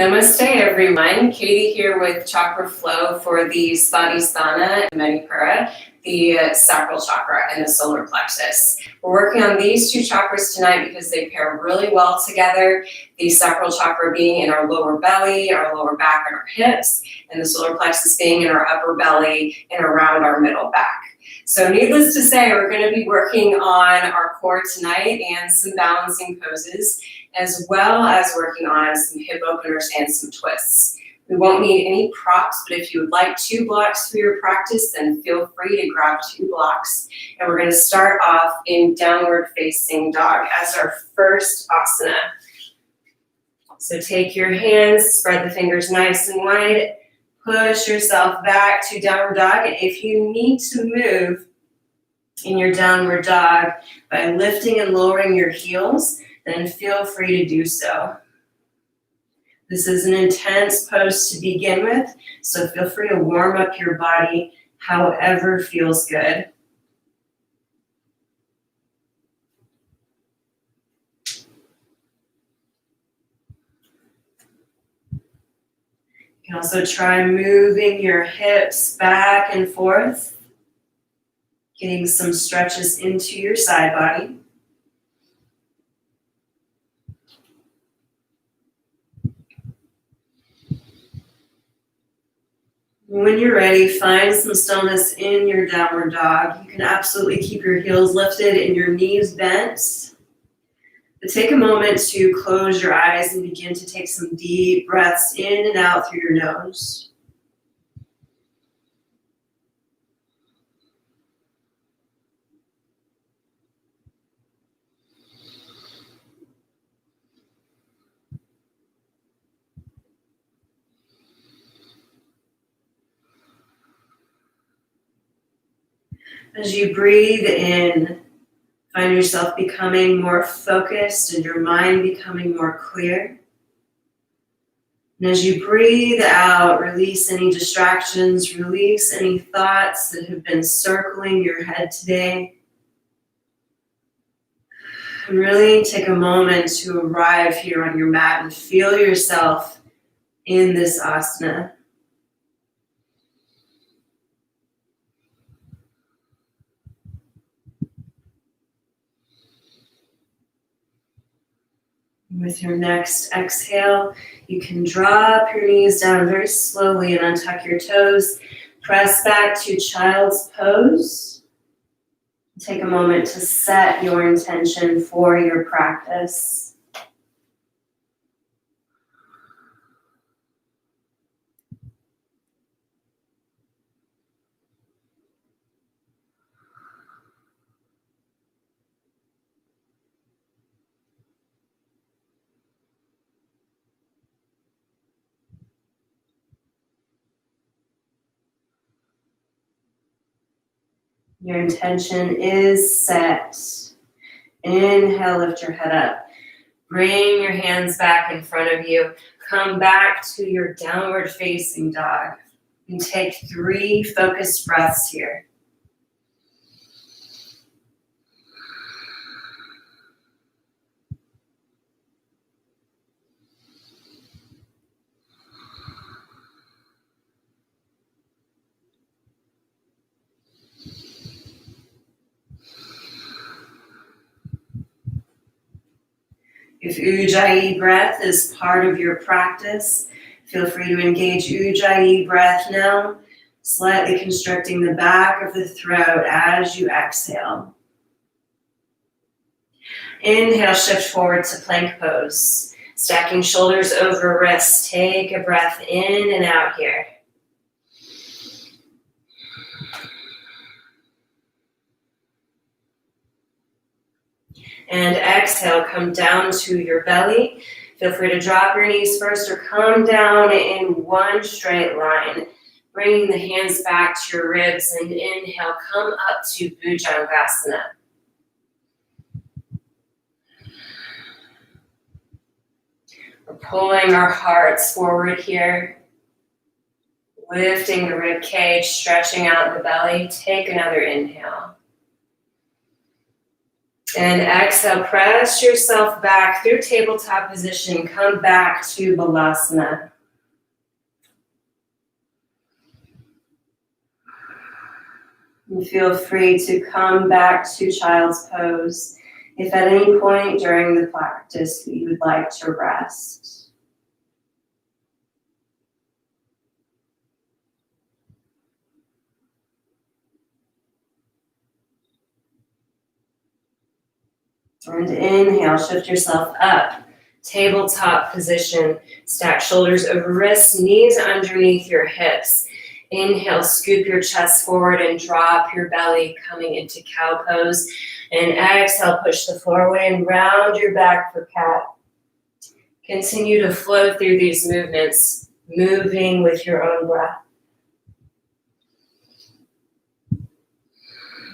Namaste everyone, Katie here with Chakra Flow for the Svadhisthana in Manipura, the sacral chakra and the solar plexus. We're working on these two chakras tonight because they pair really well together. The sacral chakra being in our lower belly, our lower back, and our hips, and the solar plexus being in our upper belly and around our middle back. So needless to say, we're going to be working on our core tonight and some balancing poses, as well as working on some hip openers and some twists. We won't need any props, but if you would like 2 blocks for your practice, then feel free to grab 2 blocks. And we're going to start off in downward facing dog as our first asana. So take your hands, spread the fingers nice and wide, push yourself back to downward dog. And if you need to move in your downward dog by lifting and lowering your heels, then feel free to do so. This is an intense pose to begin with, so feel free to warm up your body however feels good. You can also try moving your hips back and forth, getting some stretches into your side body. When you're ready, find some stillness in your downward dog. You can absolutely keep your heels lifted and your knees bent. But take a moment to close your eyes and begin to take some deep breaths in and out through your nose. As you breathe in, find yourself becoming more focused and your mind becoming more clear. And as you breathe out, release any distractions, release any thoughts that have been circling your head today. And really take a moment to arrive here on your mat and feel yourself in this asana. With your next exhale, you can drop your knees down very slowly and untuck your toes. Press back to child's pose. Take a moment to set your intention for your practice. Your intention is set. Inhale, lift your head up. Bring your hands back in front of you. Come back to your downward facing dog. And take 3 focused breaths here. If Ujjayi breath is part of your practice, feel free to engage Ujjayi breath now, slightly constricting the back of the throat as you exhale. Inhale, shift forward to plank pose. Stacking shoulders over wrists. Take a breath in and out here. And exhale, come down to your belly. Feel free to drop your knees first or come down in one straight line. Bringing the hands back to your ribs and inhale, come up to Bhujangasana. We're pulling our hearts forward here. Lifting the rib cage, stretching out the belly. Take another inhale. And exhale, press yourself back through tabletop position. Come back to Balasana. And feel free to come back to Child's Pose if at any point during the practice you would like to rest. And inhale, shift yourself up. Tabletop position. Stack shoulders over wrists, knees underneath your hips. Inhale, scoop your chest forward and drop your belly, coming into cow pose. And exhale, push the floor away and round your back for cat. Continue to flow through these movements, moving with your own breath.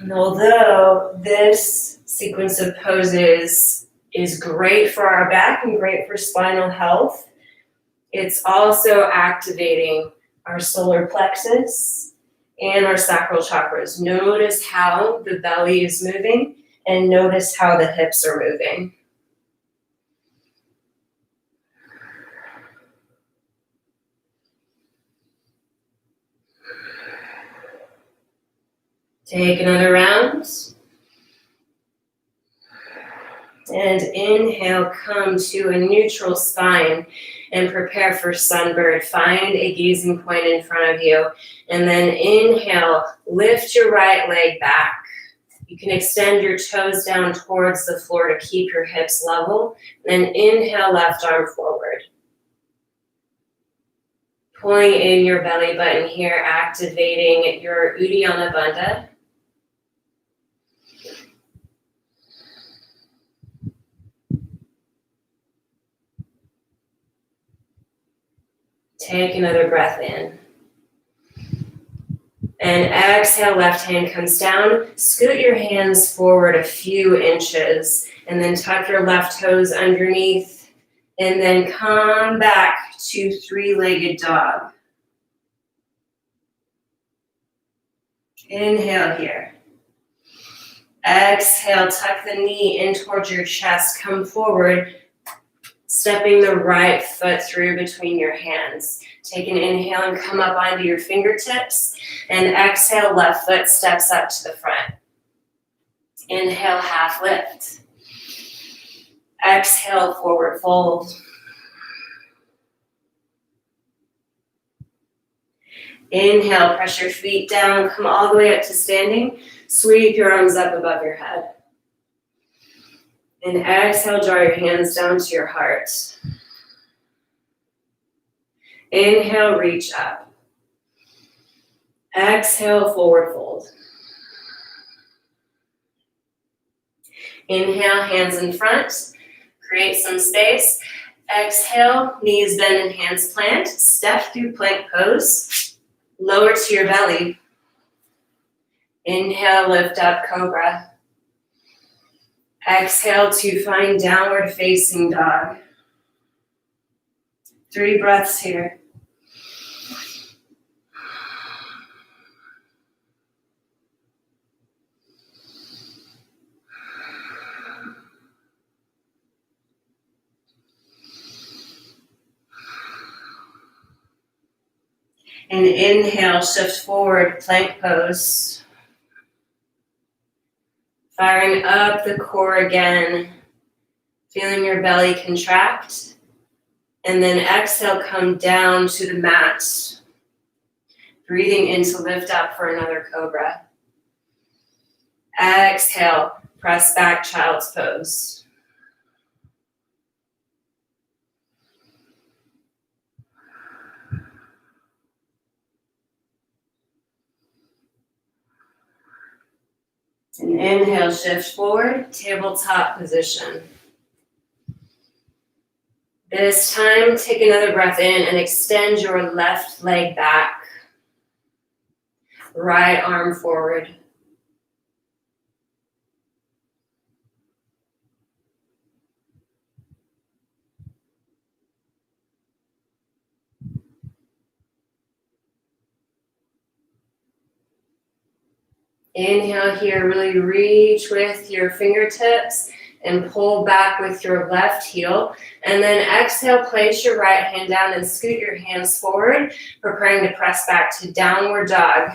And although this sequence of poses is great for our back and great for spinal health, it's also activating our solar plexus and our sacral chakras. Notice how the belly is moving and notice how the hips are moving. Take another round. And inhale, come to a neutral spine and prepare for sunbird. Find a gazing point in front of you. And then inhale, lift your right leg back. You can extend your toes down towards the floor to keep your hips level. Then inhale, left arm forward. Pulling in your belly button here, activating your Uddiyana Bandha. Take another breath in. And exhale, left hand comes down. Scoot your hands forward a few inches. And then tuck your left toes underneath. And then come back to three-legged dog. Inhale here. Exhale, tuck the knee in towards your chest. Come forward. Stepping the right foot through between your hands. Take an inhale and come up onto your fingertips. And exhale, left foot steps up to the front. Inhale, half lift. Exhale, forward fold. Inhale, press your feet down. Come all the way up to standing. Sweep your arms up above your head. And exhale, draw your hands down to your heart. Inhale, reach up. Exhale, forward fold. Inhale, hands in front. Create some space. Exhale, knees bend and hands plant. Step through plank pose. Lower to your belly. Inhale, lift up, cobra. Exhale to find downward facing dog. 3 breaths here. And inhale, shift forward, plank pose. Firing up the core again, feeling your belly contract. And then exhale, come down to the mat. Breathing in to lift up for another cobra. Exhale, press back, child's pose. And inhale, shift forward, tabletop position. This time, take another breath in and extend your left leg back. Right arm forward. Inhale here, really reach with your fingertips and pull back with your left heel. And then exhale, place your right hand down and scoot your hands forward, preparing to press back to downward dog.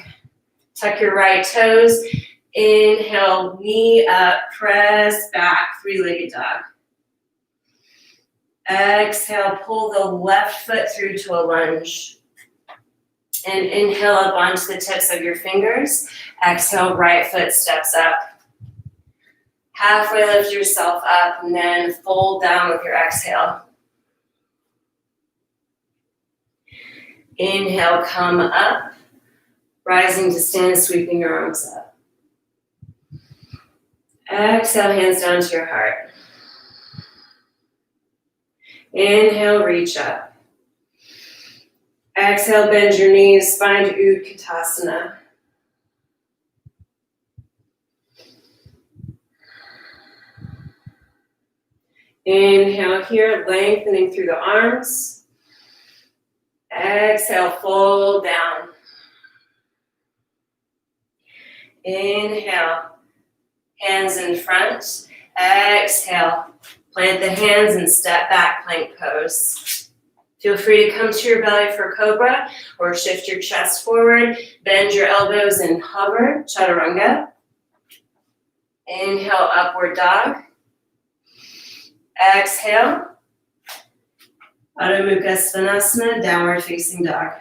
Tuck your right toes. Inhale, knee up, press back, three-legged dog. Exhale, pull the left foot through to a lunge. And inhale up onto the tips of your fingers. Exhale, right foot steps up. Halfway lift yourself up and then fold down with your exhale. Inhale, come up. Rising to stand, sweeping your arms up. Exhale, hands down to your heart. Inhale, reach up. Exhale, bend your knees, find Utkatasana. Inhale here, lengthening through the arms. Exhale, fold down. Inhale, hands in front. Exhale, plant the hands and step back, plank pose. Feel free to come to your belly for cobra or shift your chest forward. Bend your elbows and hover, chaturanga. Inhale, upward dog. Exhale, Adho Mukha Svanasana, downward facing dog.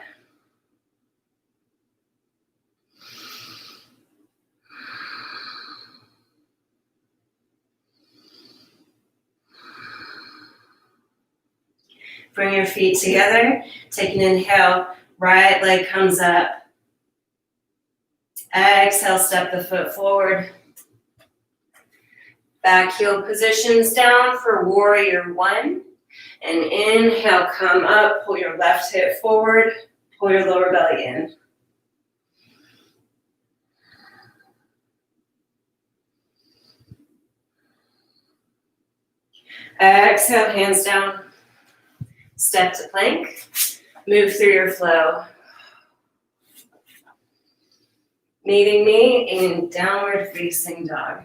Bring your feet together. Take an inhale, right leg comes up. Exhale, step the foot forward. Back heel positions down for warrior one. And inhale, come up, pull your left hip forward, pull your lower belly in. Exhale, hands down. Step to plank. Move through your flow. Meeting me in downward facing dog.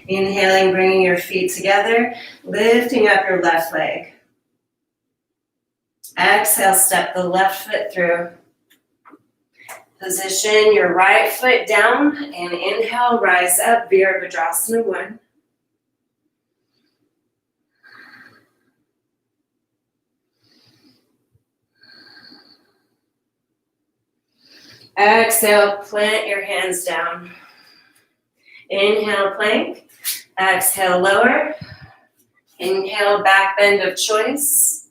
Inhaling, bringing your feet together, lifting up your left leg. Exhale, step the left foot through. Position your right foot down and inhale, rise up, Virabhadrasana 1. Exhale, plant your hands down. Inhale, plank. Exhale, lower. Inhale, back bend of choice.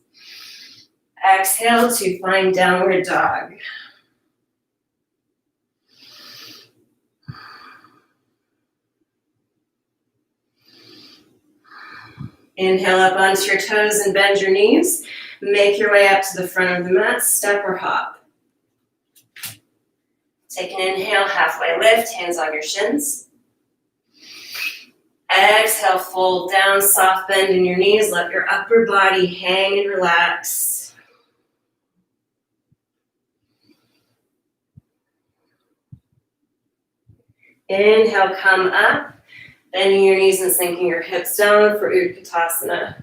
Exhale to find downward dog. Inhale up onto your toes and bend your knees. Make your way up to the front of the mat, step or hop. Take an inhale, halfway lift, hands on your shins. Exhale, fold down, soft bend in your knees. Let your upper body hang and relax. Inhale, come up. Bending your knees and sinking your hips down for Utkatasana.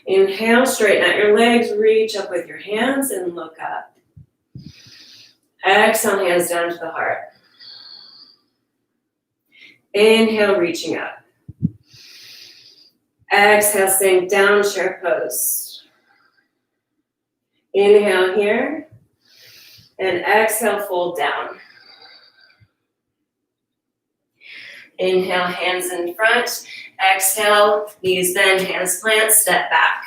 Inhale, straighten out your legs, reach up with your hands and look up. Exhale, hands down to the heart. Inhale, reaching up. Exhale, sink down, chair pose. Inhale here. And exhale, fold down. Inhale, hands in front. Exhale, knees bend, hands plant, step back.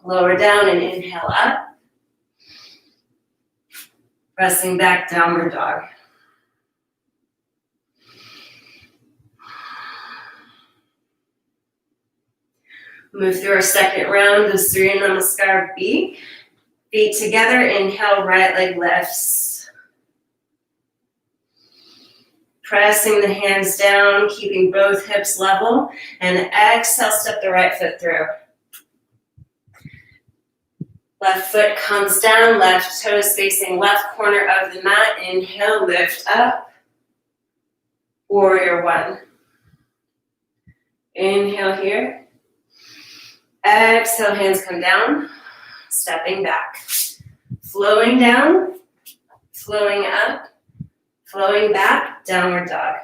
Lower down and inhale up. Pressing back, downward dog. Move through our second round of Surya Namaskar B. Feet together, inhale, right leg lifts. Pressing the hands down, keeping both hips level, and exhale, step the right foot through. Left foot comes down, left toes facing left corner of the mat. Inhale, lift up. Warrior one. Inhale here. Exhale, hands come down, stepping back. Flowing down, flowing up, flowing back, downward dog.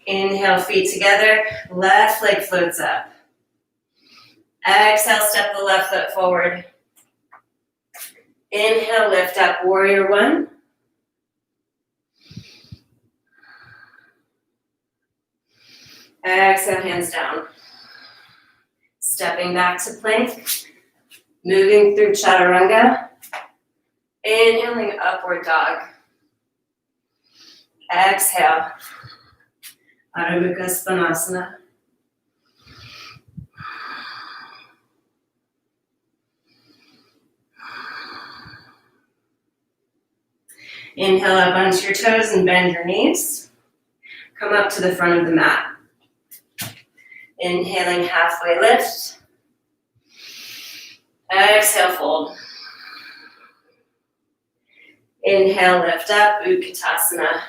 Inhale, feet together, left leg floats up. Exhale, step the left foot forward. Inhale, lift up, warrior one. Exhale, hands down. Stepping back to plank. Moving through chaturanga. Inhaling, upward dog. Exhale. Svadhisthana. Inhale up onto your toes and bend your knees. Come up to the front of the mat. Inhaling, halfway lift. Exhale, fold. Inhale, lift up, Utkatasana.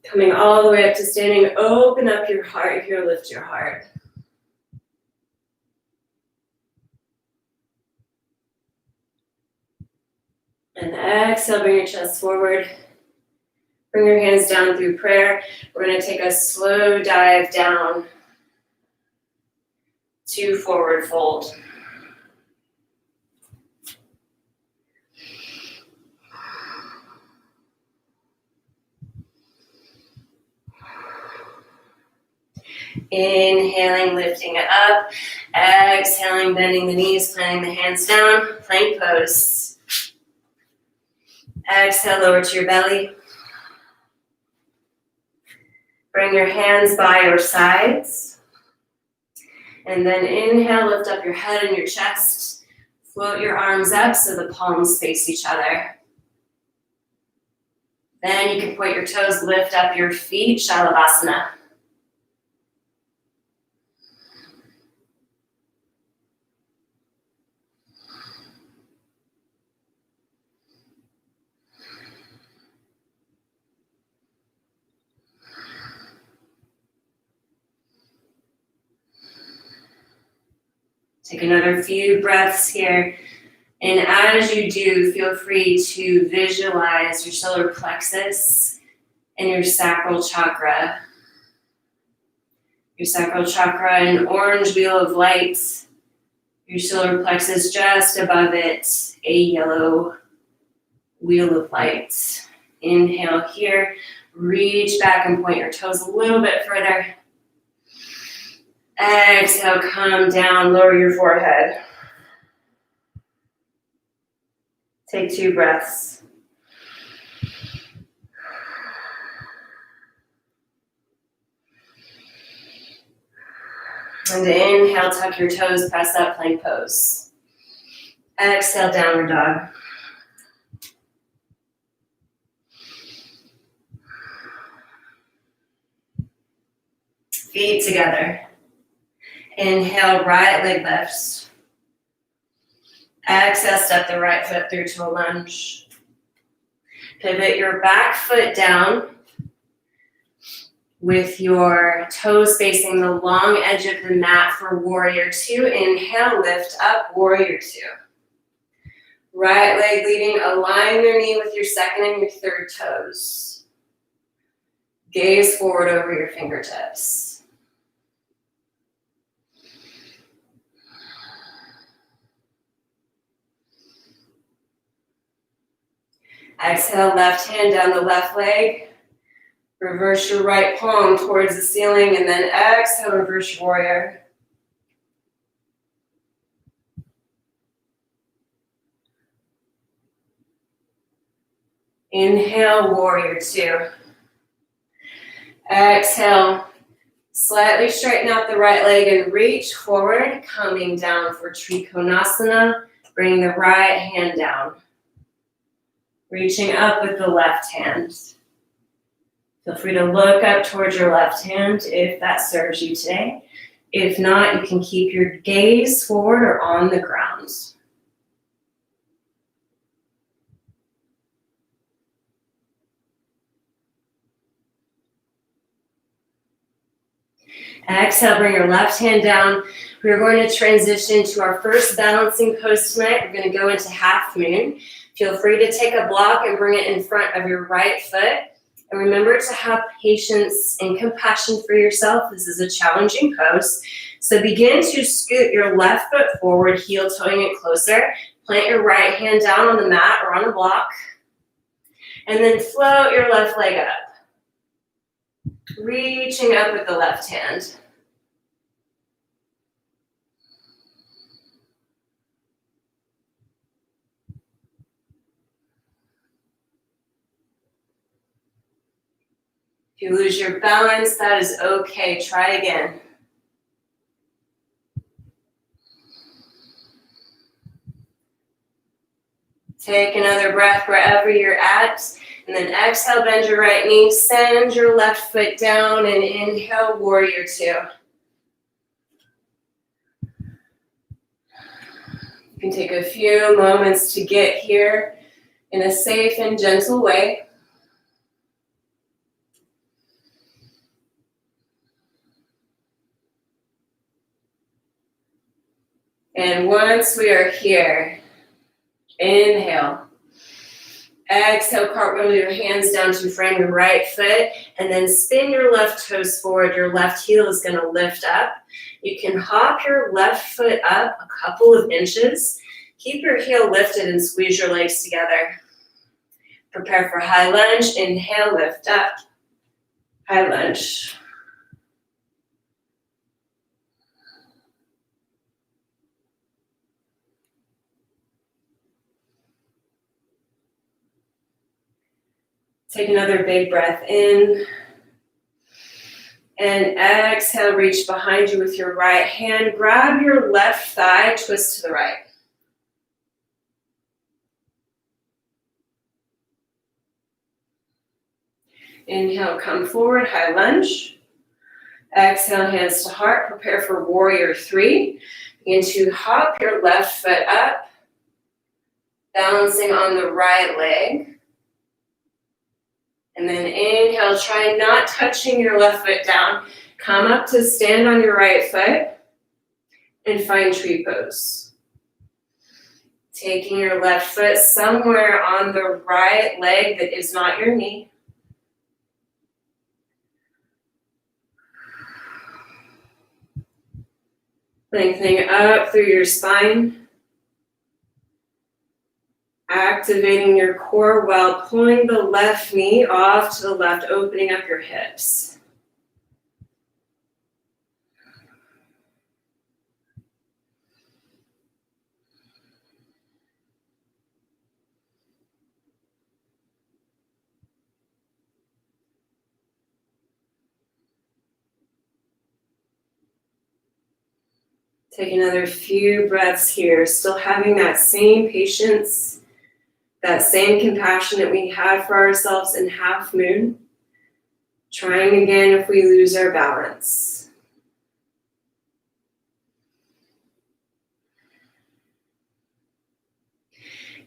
Coming all the way up to standing, open up your heart here, lift your heart. And exhale, bring your chest forward. Bring your hands down through prayer. We're going to take a slow dive down to forward fold. Inhaling, lifting it up. Exhaling, bending the knees, planting the hands down. Plank pose. Exhale, lower to your belly. Bring your hands by your sides. And then inhale, lift up your head and your chest. Float your arms up so the palms face each other. Then you can point your toes, lift up your feet, Shalabhasana. Take another few breaths here. And as you do, feel free to visualize your solar plexus and your sacral chakra. Your sacral chakra, an orange wheel of light. Your solar plexus just above it, a yellow wheel of light. Inhale here. Reach back and point your toes a little bit further. Exhale, come down, lower your forehead. Take 2 breaths. And inhale, tuck your toes, press up, plank pose. Exhale, downward dog. Feet together. Inhale, right leg lifts. Exhale, step the right foot through to a lunge. Pivot your back foot down with your toes facing the long edge of the mat for warrior two. Inhale, lift up, warrior two. Right leg leading, align your knee with your second and your third toes. Gaze forward over your fingertips. Exhale, left hand down the left leg. Reverse your right palm towards the ceiling, and then exhale, reverse warrior. Inhale, warrior two. Exhale, slightly straighten out the right leg and reach forward, coming down for Trikonasana. Bring the right hand down. Reaching up with the left hand. Feel free to look up towards your left hand if that serves you today. If not, you can keep your gaze forward or on the ground. Exhale, bring your left hand down. We're going to transition to our first balancing pose tonight. We're going to go into half moon. Feel free to take a block and bring it in front of your right foot. And remember to have patience and compassion for yourself. This is a challenging pose. So begin to scoot your left foot forward, heel toeing it closer. Plant your right hand down on the mat or on a block. And then float your left leg up. Reaching up with the left hand. If you lose your balance, that is okay. Try again. Take another breath wherever you're at. And then exhale, bend your right knee, send your left foot down, and inhale, warrior two. You can take a few moments to get here in a safe and gentle way. And once we are here, inhale. Exhale, cartwheel your hands down to frame your right foot, and then spin your left toes forward. Your left heel is going to lift up. You can hop your left foot up a couple of inches. Keep your heel lifted and squeeze your legs together. Prepare for high lunge. Inhale, lift up. High lunge. Take another big breath in. And exhale, reach behind you with your right hand. Grab your left thigh, twist to the right. Inhale, come forward, high lunge. Exhale, hands to heart. Prepare for warrior three. Begin to hop your left foot up, balancing on the right leg. And then inhale, try not touching your left foot down. Come up to stand on your right foot and find tree pose. Taking your left foot somewhere on the right leg that is not your knee. Lengthening up through your spine. Activating your core while pulling the left knee off to the left, opening up your hips. Take another few breaths here, still having that same patience, that same compassion that we had for ourselves in half moon. Trying again if we lose our balance.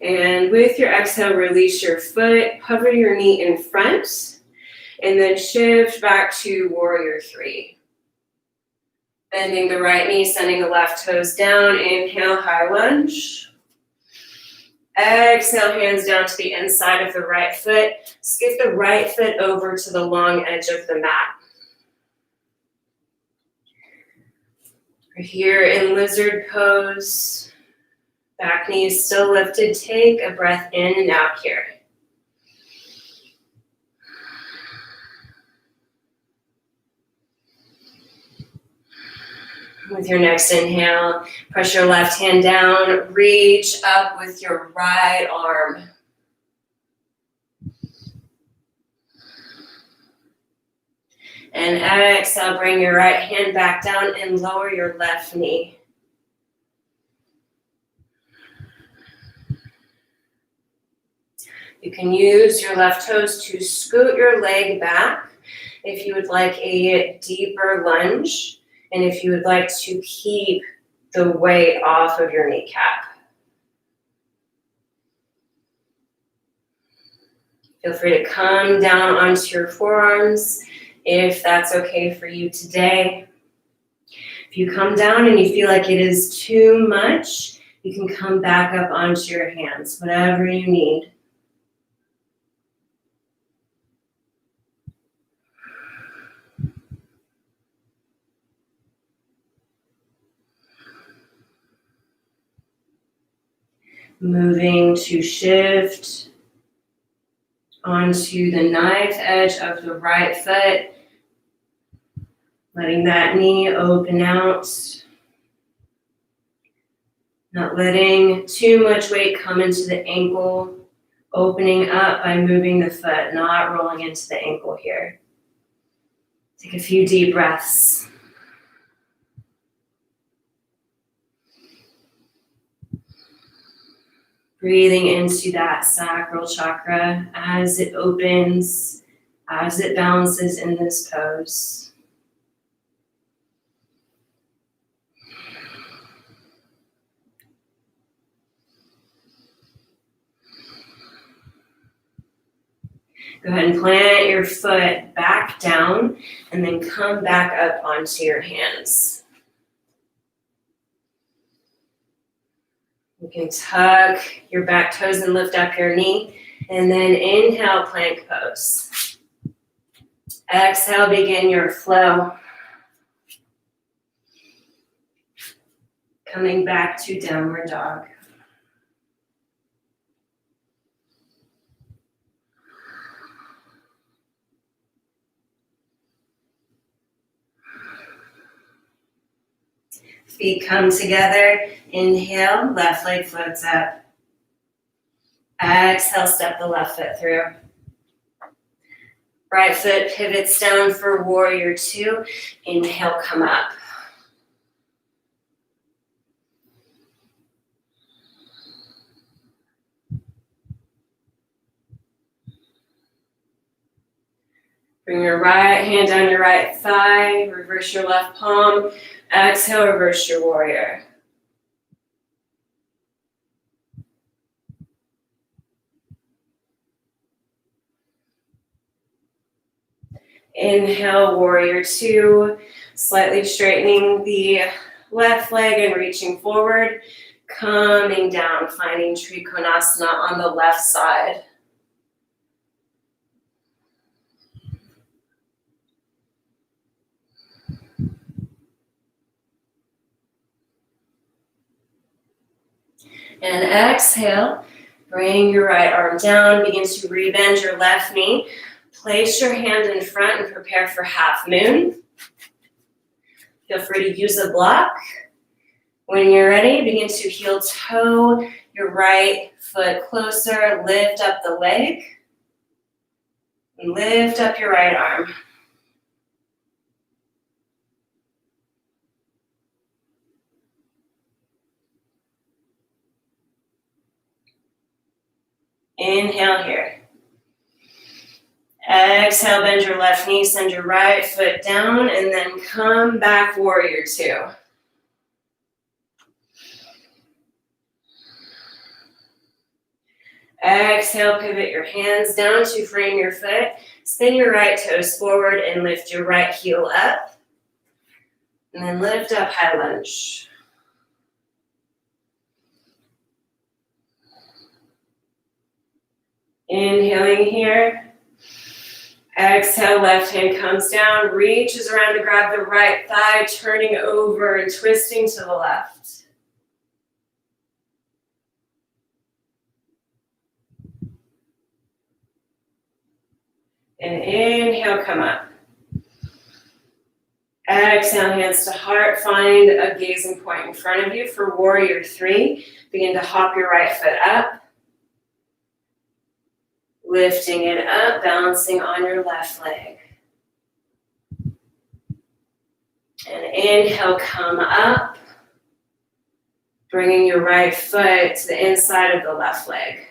And with your exhale, release your foot, hover your knee in front, and then shift back to warrior three. Bending the right knee, sending the left toes down. Inhale, high lunge. Exhale, hands down to the inside of the right foot. Skip the right foot over to the long edge of the mat. We're here in lizard pose. Back knee is still lifted. Take a breath in and out here. With your next inhale, press your left hand down, reach up with your right arm. And exhale, bring your right hand back down and lower your left knee. You can use your left toes to scoot your leg back if you would like a deeper lunge, and if you would like to keep the weight off of your kneecap. Feel free to come down onto your forearms if that's okay for you today. If you come down and you feel like it is too much, you can come back up onto your hands, whatever you need. Moving to shift onto the knife edge of the right foot, letting that knee open out, not letting too much weight come into the ankle, opening up by moving the foot, not rolling into the ankle here. Take a few deep breaths. Breathing into that sacral chakra as it opens, as it balances in this pose. Go ahead and plant your foot back down and then come back up onto your hands. You can tuck your back toes and lift up your knee, and then inhale, plank pose. Exhale, begin your flow. Coming back to downward dog. Feet come together. Inhale, left leg floats up. Exhale, step the left foot through. Right foot pivots down for warrior two. Inhale, come up. Bring your right hand down your right thigh. Reverse your left palm. Exhale, reverse your warrior. Inhale, warrior two. Slightly straightening the left leg and reaching forward. Coming down, finding Trikonasana on the left side. And exhale, bring your right arm down, begin to rebend your left knee. Place your hand in front and prepare for half moon. Feel free to use a block. When you're ready, begin to heel toe your right foot closer, lift up the leg, and lift up your right arm. Inhale here. Exhale, bend your left knee, send your right foot down, and then come back, warrior two. Exhale, pivot your hands down to frame your foot. Spin your right toes forward and lift your right heel up. And then lift up, high lunge. Inhaling here. Exhale, left hand comes down, reaches around to grab the right thigh, turning over and twisting to the left. And inhale, come up. Exhale, hands to heart. Find a gazing point in front of you for warrior three. Begin to hop your right foot up. Lifting it up, balancing on your left leg. And inhale, come up, bringing your right foot to the inside of the left leg.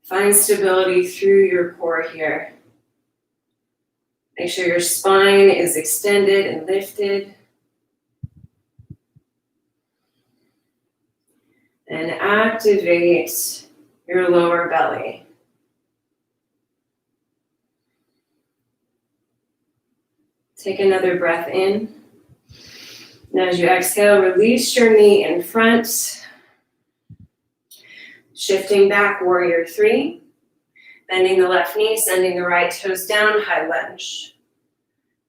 Find stability through your core here. Make sure your spine is extended and lifted. And activate your lower belly. Take another breath in. And as you exhale, release your knee in front. Shifting back, warrior three. Bending the left knee, sending the right toes down, high lunge.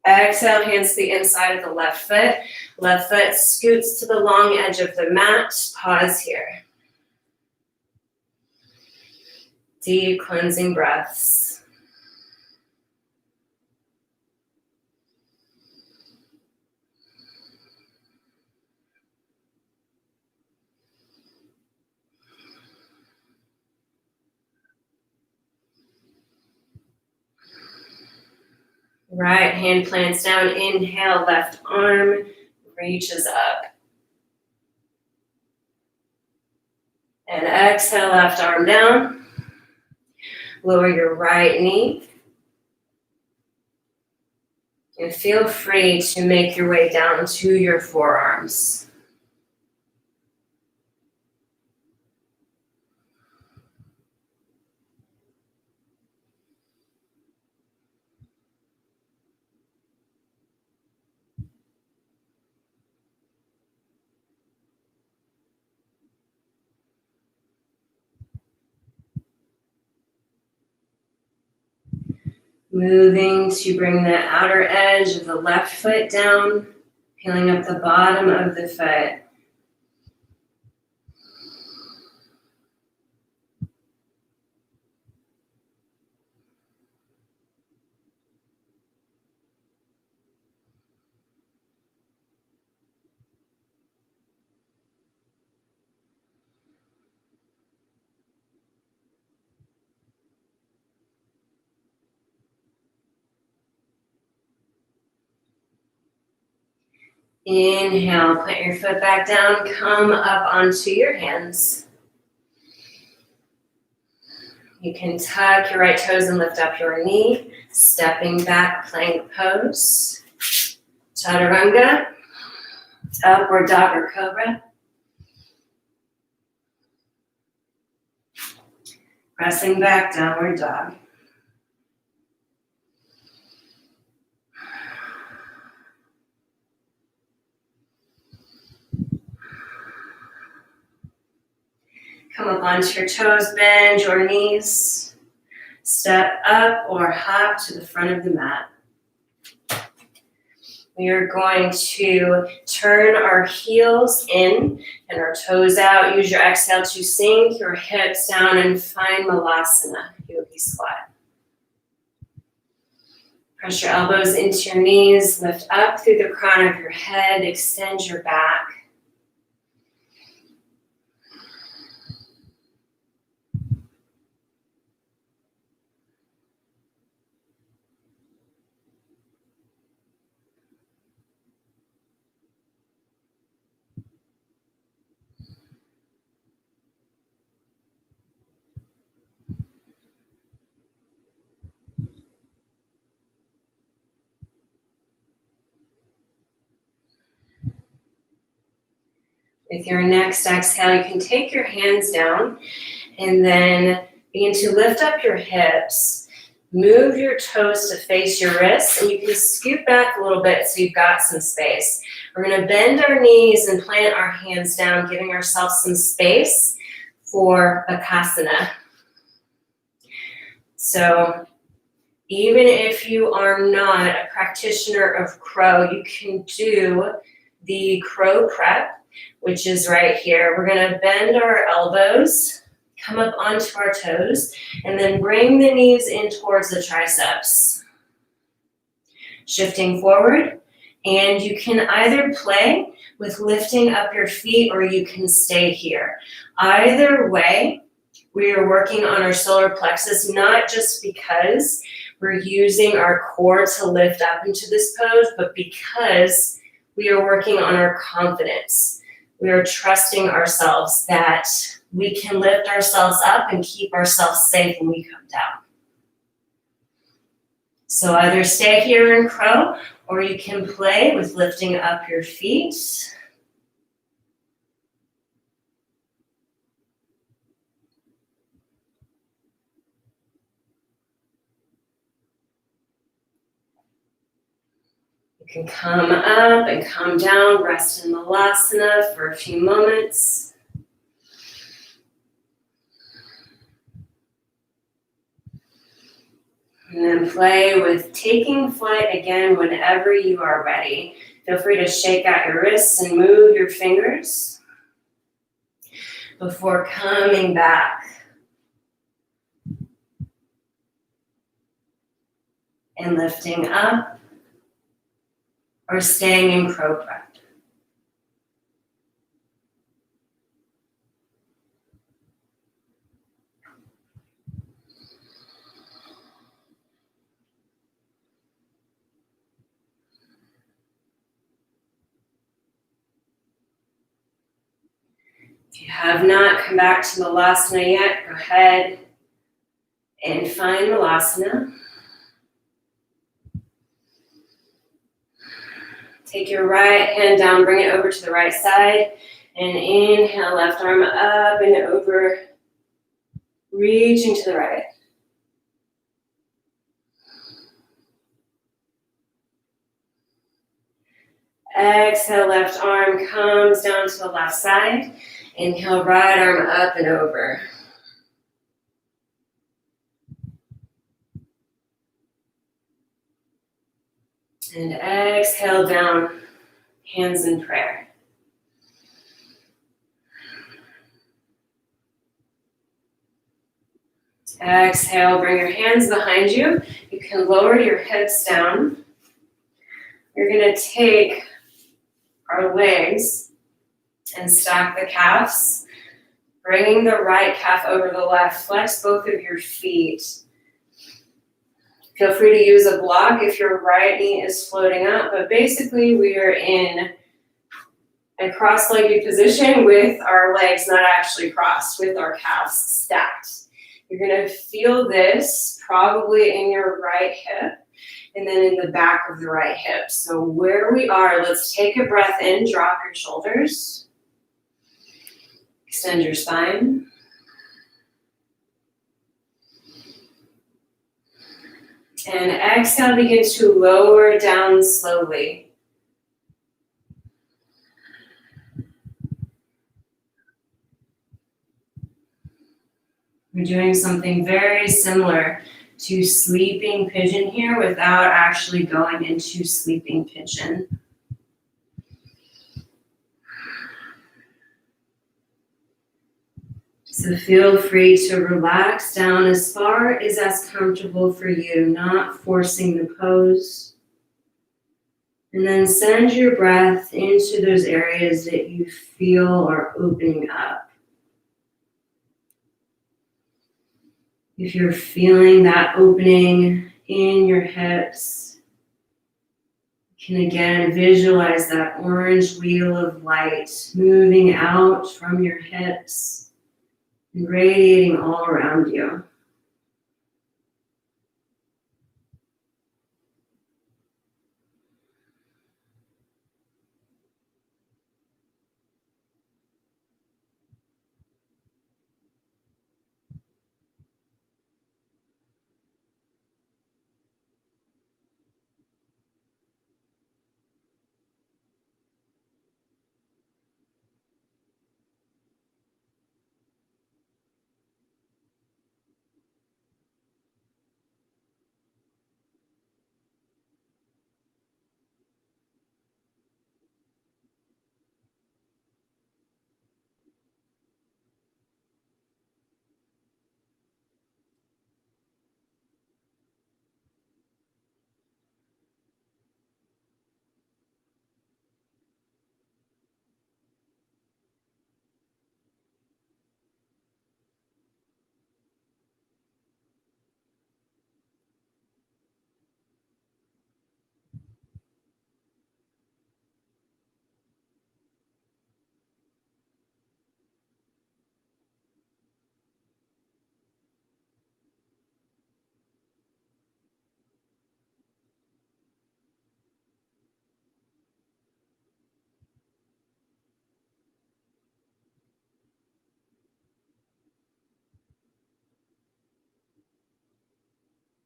Exhale, hands to the inside of the left foot. Left foot scoots to the long edge of the mat. Pause here. Deep cleansing breaths. Right hand plants down. Inhale, left arm reaches up. And exhale, left arm down. Lower your right knee. And feel free to make your way down to your forearms. Moving to bring the outer edge of the left foot down, peeling up the bottom of the foot. Inhale, put your foot back down, come up onto your hands. You can tuck your right toes and lift up your knee, stepping back, plank pose. Chaturanga, upward dog or cobra. Pressing back, downward dog. Come up onto your toes, bend your knees. Step up or hop to the front of the mat. We are going to turn our heels in and our toes out. Use your exhale to sink your hips down and find Malasana, yogi squat. Press your elbows into your knees, lift up through the crown of your head, extend your back. With your next exhale, you can take your hands down and then begin to lift up your hips. Move your toes to face your wrists, and you can scoot back a little bit so you've got some space. We're going to bend our knees and plant our hands down, giving ourselves some space for Bakasana. So even if you are not a practitioner of crow, you can do the crow prep, which is right here. We're going to bend our elbows, come up onto our toes, and then bring the knees in towards the triceps. Shifting forward, And you can either play with lifting up your feet or you can stay here. Either way, we are working on our solar plexus, not just because we're using our core to lift up into this pose, but because we are working on our confidence. We are trusting ourselves that we can lift ourselves up and keep ourselves safe when we come down. So either stay here in crow, or you can play with lifting up your feet. You can come up and come down, rest in Malasana for a few moments. And then play with taking flight again whenever you are ready. Feel free to shake out your wrists and move your fingers before coming back and lifting up or staying in crow breath. If you have not come back to Malasana yet, go ahead and find Malasana. Take your right hand down, bring it over to the right side, and inhale, left arm up and over, reaching to the right. Exhale, left arm comes down to the left side. Inhale, right arm up and over. And exhale down, hands in prayer. Exhale, bring your hands behind you. You can lower your hips down. You're going to take our legs and stack the calves, bringing the right calf over the left. Flex both of your feet. Feel free to use a block if your right knee is floating up, but basically we are in a cross-legged position with our legs not actually crossed, with our calves stacked. You're going to feel this probably in your right hip and then in the back of the right hip. So where we are, let's take a breath in, drop your shoulders, extend your spine. And exhale, begin to lower down slowly. We're doing something very similar to sleeping pigeon here without actually going into sleeping pigeon. So feel free to relax down as far as comfortable for you, not forcing the pose. And then send your breath into those areas that you feel are opening up. If you're feeling that opening in your hips, you can again visualize that orange wheel of light moving out from your hips and radiating all around you.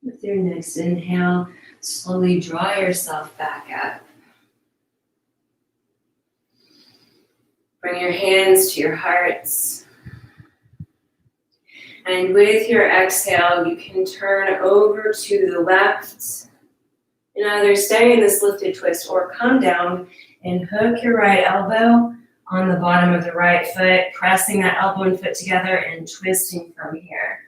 With your next inhale, slowly draw yourself back up. Bring your hands to your hearts. And with your exhale, you can turn over to the left and either stay in this lifted twist or come down and hook your right elbow on the bottom of the right foot, pressing that elbow and foot together and twisting from here.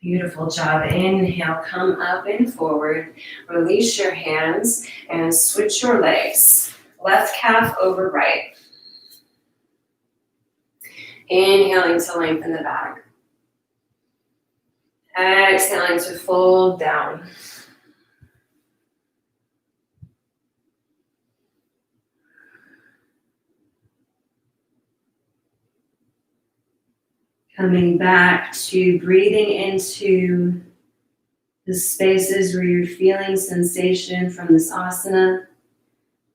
Beautiful job. Inhale, come up and forward. Release your hands and switch your legs. Left calf over right. Inhaling to lengthen the back. Exhaling to fold down. Coming back to breathing into the spaces where you're feeling sensation from this asana.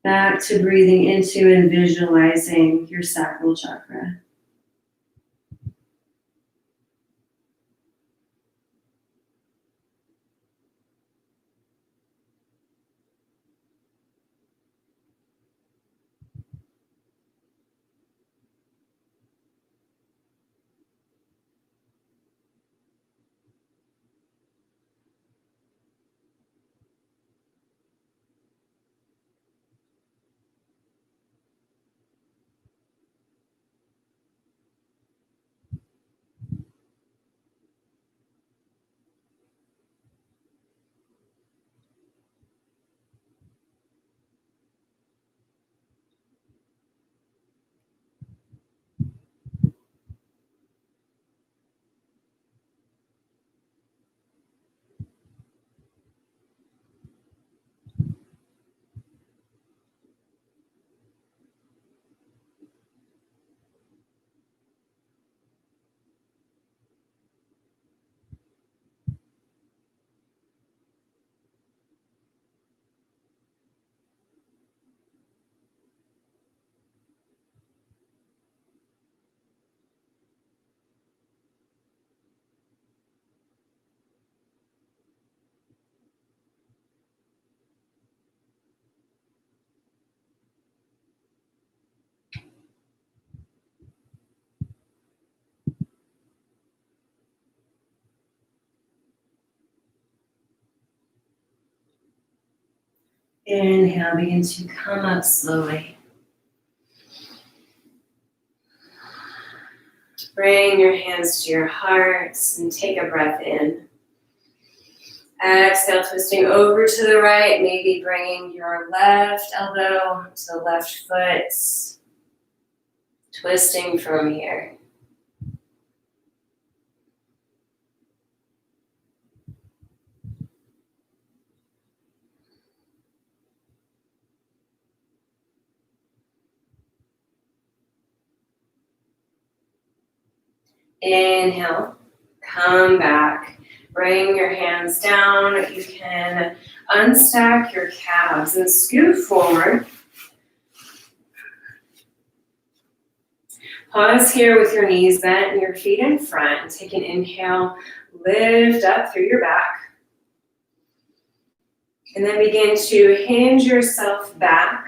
Back to breathing into and visualizing your sacral chakra. Inhale, begin to come up slowly. Bring your hands to your hearts and take a breath in. Exhale, twisting over to the right, maybe bringing your left elbow to the left foot. Twisting from here. Inhale, come back. Bring your hands down. You can unstack your calves and scoot forward. Pause here with your knees bent and your feet in front. Take an inhale, lift up through your back. And then begin to hinge yourself back,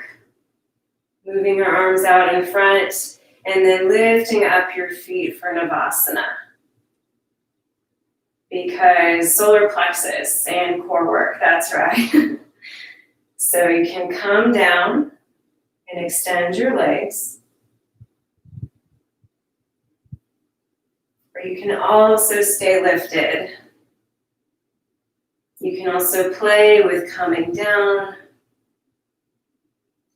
moving your arms out in front, and then lifting up your feet for Navasana. Because solar plexus and core work, that's right. So you can come down and extend your legs. Or you can also stay lifted. You can also play with coming down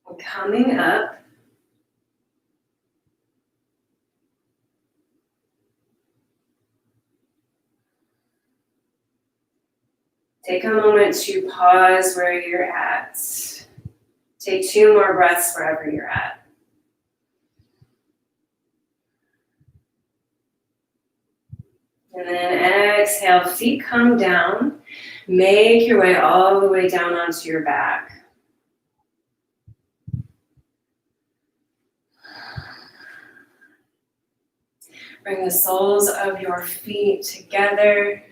and coming up. Take a moment to pause where you're at. Take 2 more breaths wherever you're at. And then exhale, feet come down. Make your way all the way down onto your back. Bring the soles of your feet together.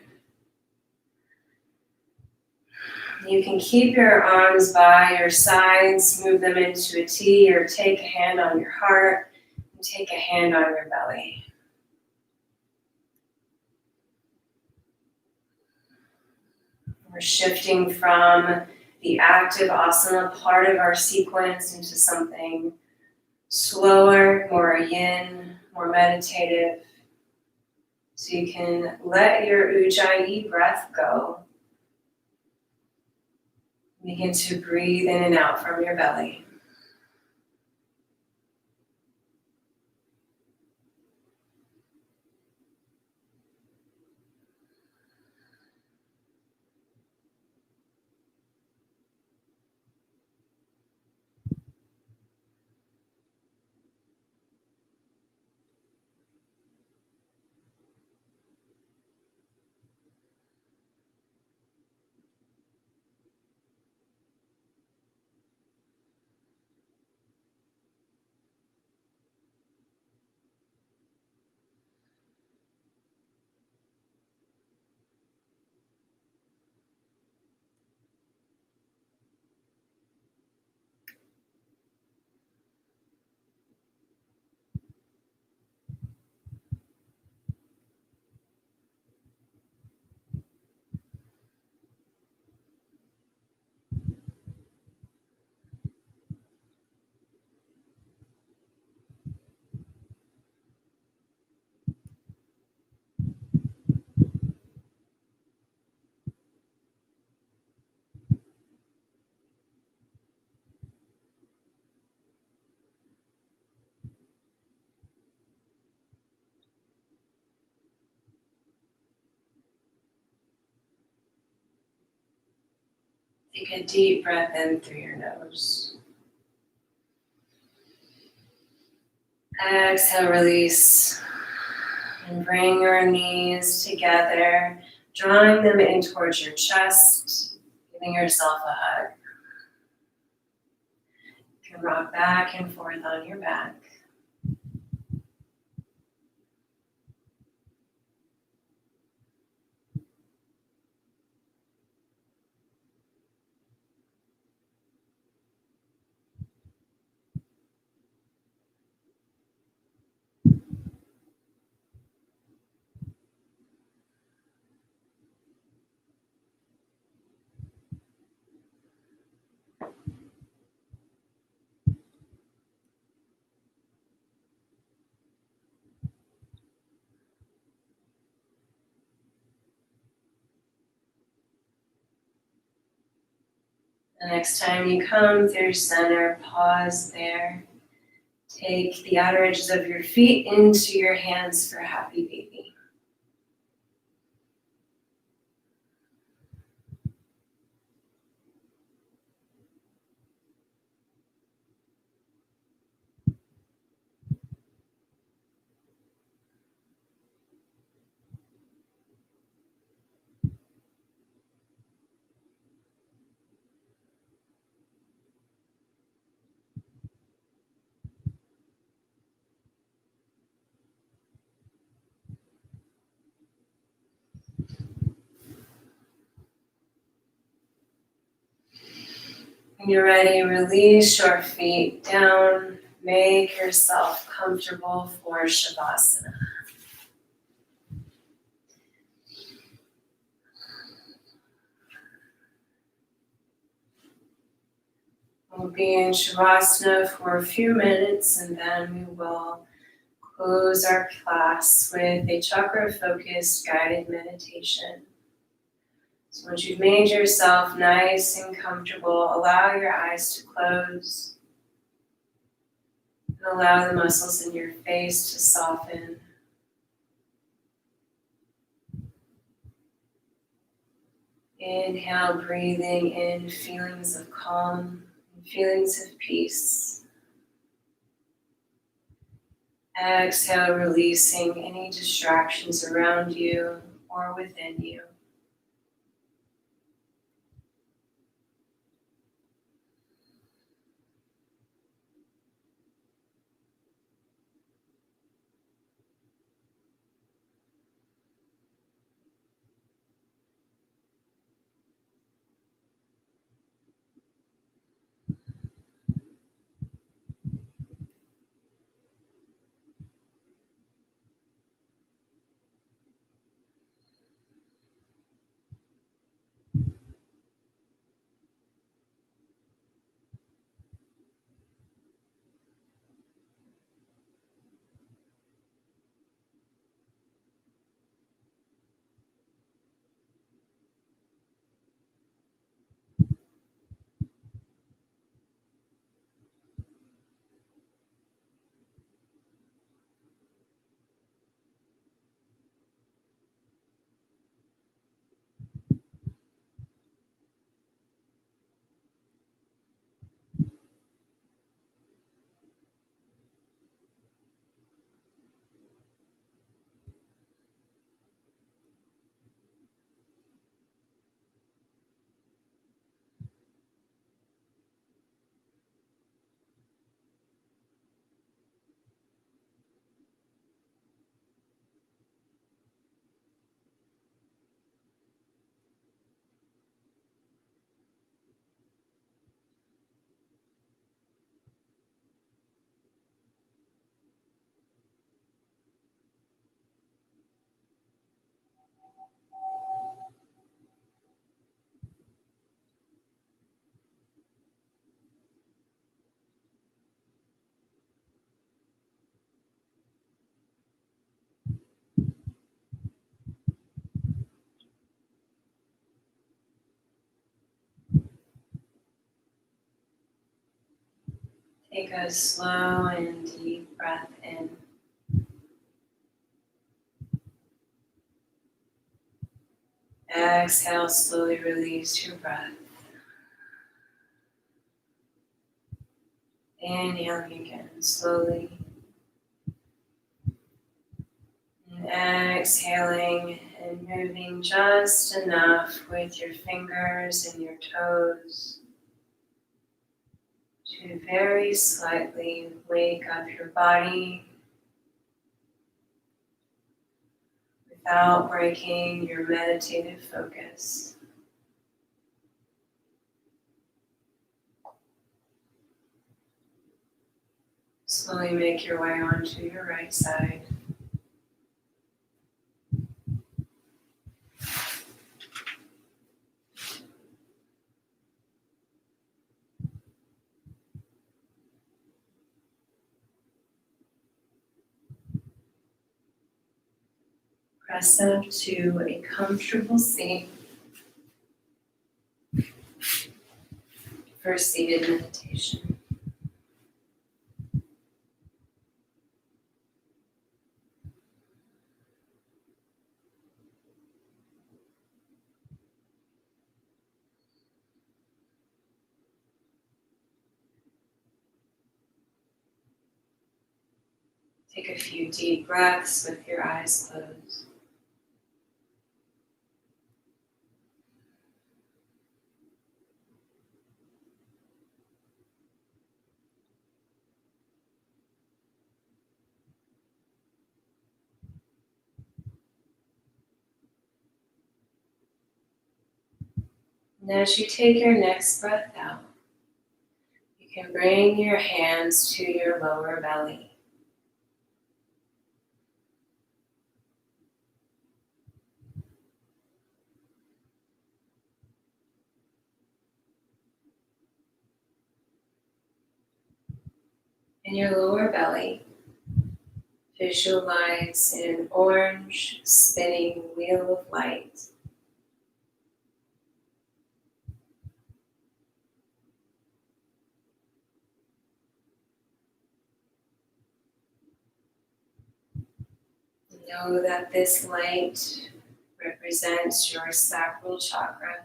You can keep your arms by your sides, move them into a T, or take a hand on your heart and take a hand on your belly. We're shifting from the active asana part of our sequence into something slower, more yin, more meditative. So you can let your Ujjayi breath go. Begin to breathe in and out from your belly. Take a deep breath in through your nose. Exhale, release. And bring your knees together, drawing them in towards your chest, giving yourself a hug. You can rock back and forth on your back. The next time you come through center, pause there. Take the outer edges of your feet into your hands for happy baby. When you're ready, release your feet down. Make yourself comfortable for Shavasana. We'll be in Shavasana for a few minutes and then we will close our class with a chakra-focused guided meditation. So once you've made yourself nice and comfortable, allow your eyes to close. And allow the muscles in your face to soften. Inhale, breathing in feelings of calm and feelings of peace. Exhale, releasing any distractions around you or within you. Take a slow and deep breath in. Exhale, slowly release your breath. Inhaling again, slowly. And exhaling and moving just enough with your fingers and your toes to very slightly wake up your body without breaking your meditative focus. Slowly make your way onto your right side. Press up to a comfortable seat for seated meditation. Take a few deep breaths with your eyes closed. And as you take your next breath out, you can bring your hands to your lower belly. In your lower belly, visualize an orange spinning wheel of light. Know that this light represents your sacral chakra,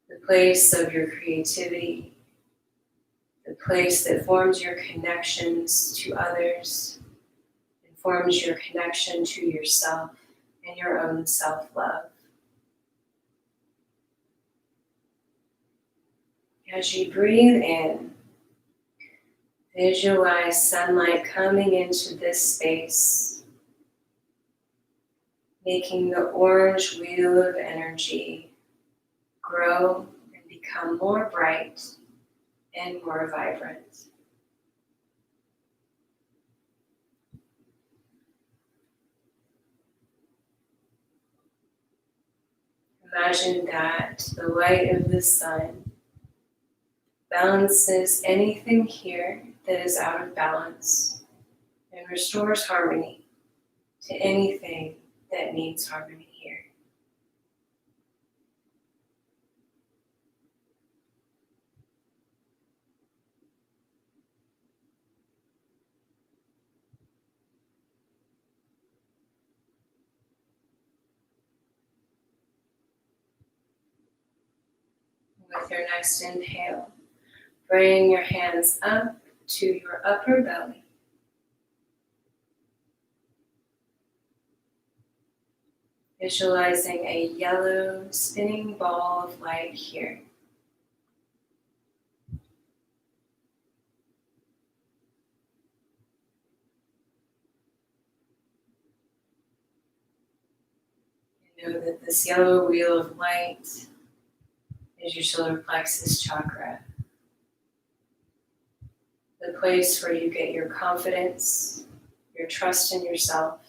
the place of your creativity, the place that forms your connections to others, and forms your connection to yourself and your own self-love. As you breathe in, visualize sunlight coming into this space, making the orange wheel of energy grow and become more bright and more vibrant. Imagine that the light of the sun balances anything here that is out of balance and restores harmony to anything that needs harmony here. With your next inhale, bring your hands up to your upper belly. Visualizing a yellow spinning ball of light here. You know that this yellow wheel of light is your solar plexus chakra, the place where you get your confidence, your trust in yourself,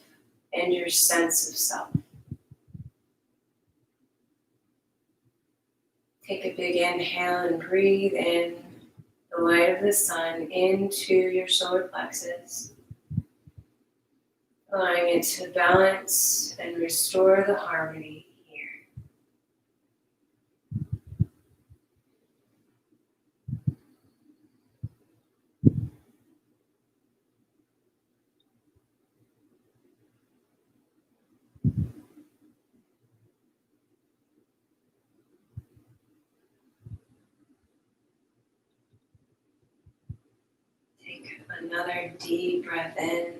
and your sense of self. Take a big inhale and breathe in the light of the sun into your solar plexus, allowing it to balance and restore the harmony here. Another deep breath in.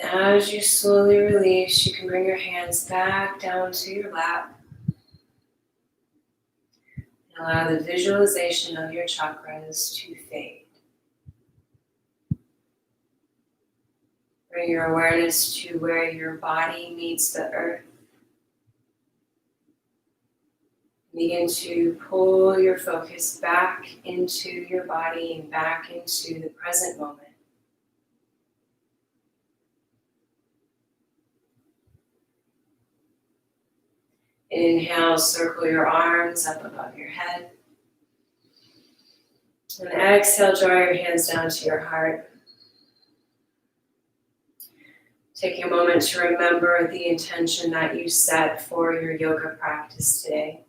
Now as you slowly release, you can bring your hands back down to your lap. And allow the visualization of your chakras to fade. Bring your awareness to where your body meets the earth. Begin to pull your focus back into your body and back into the present moment. Inhale, circle your arms up above your head. And exhale, draw your hands down to your heart. Take a moment to remember the intention that you set for your yoga practice today.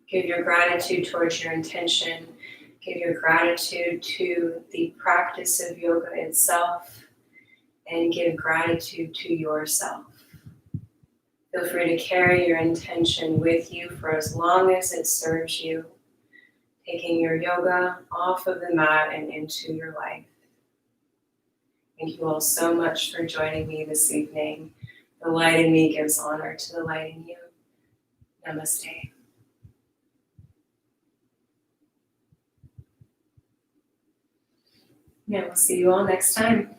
Give your gratitude towards your intention. Give your gratitude to the practice of yoga itself. And give gratitude to yourself. Feel free to carry your intention with you for as long as it serves you, taking your yoga off of the mat and into your life. Thank you all so much for joining me this evening. The light in me gives honor to the light in you. Namaste. Yeah, we'll see you all next time.